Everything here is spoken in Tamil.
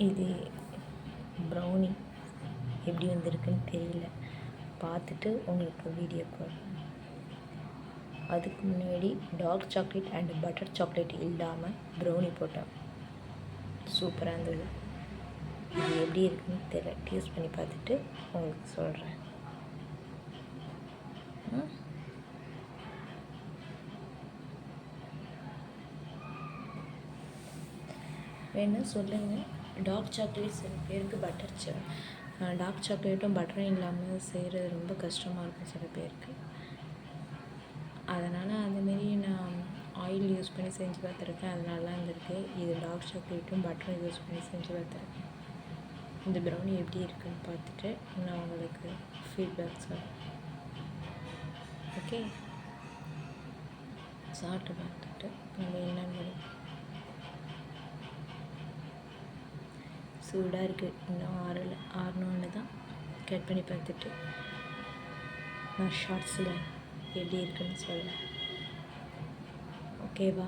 இது ப்ரௌனி எப்படி வந்திருக்குன்னு தெரியல, பார்த்துட்டு உங்களுக்கு வீடியோ போடுறேன். அதுக்கு முன்னாடி dark chocolate and butter chocolate இல்லாமல் ப்ரௌனி போட்டேன். சூப்பராக இருந்தது. இது எப்படி இருக்குன்னு தெரியல, டேஸ்ட் பண்ணி பார்த்துட்டு உங்களுக்கு சொல்கிறேன். வேணால் சொல்லுங்கள். டார்க் சாக்லேட் சில பேருக்கு டார்க் சாக்லேட்டும் பட்டரும் இல்லாமல் செய்கிறது ரொம்ப கஷ்டமாக இருக்கும் சில பேருக்கு. அதனால் அந்தமாரி நான் ஆயில் யூஸ் பண்ணி செஞ்சு பார்த்துருக்கேன், அது நல்லா இருந்திருக்கு. இது டார்க் சாக்லேட்டும் பட்டரும் யூஸ் பண்ணி செஞ்சு பார்த்துருக்கேன். இந்த ப்ரௌனி எப்படி இருக்குன்னு பார்த்துட்டு நான் உங்களுக்கு ஃபீட்பேக் சொல்கிறேன். ஓகே, சாப்பிட்டு பார்த்துட்டு நம்ம என்னென்னு சூடாக இருக்குது, இன்னும் ஆறணுன்னு தான் கட் பண்ணி பார்த்துட்டு நான் ஷார்ட்ஸில் எப்படி இருக்குன்னு சொல்கிறேன். ஓகேவா?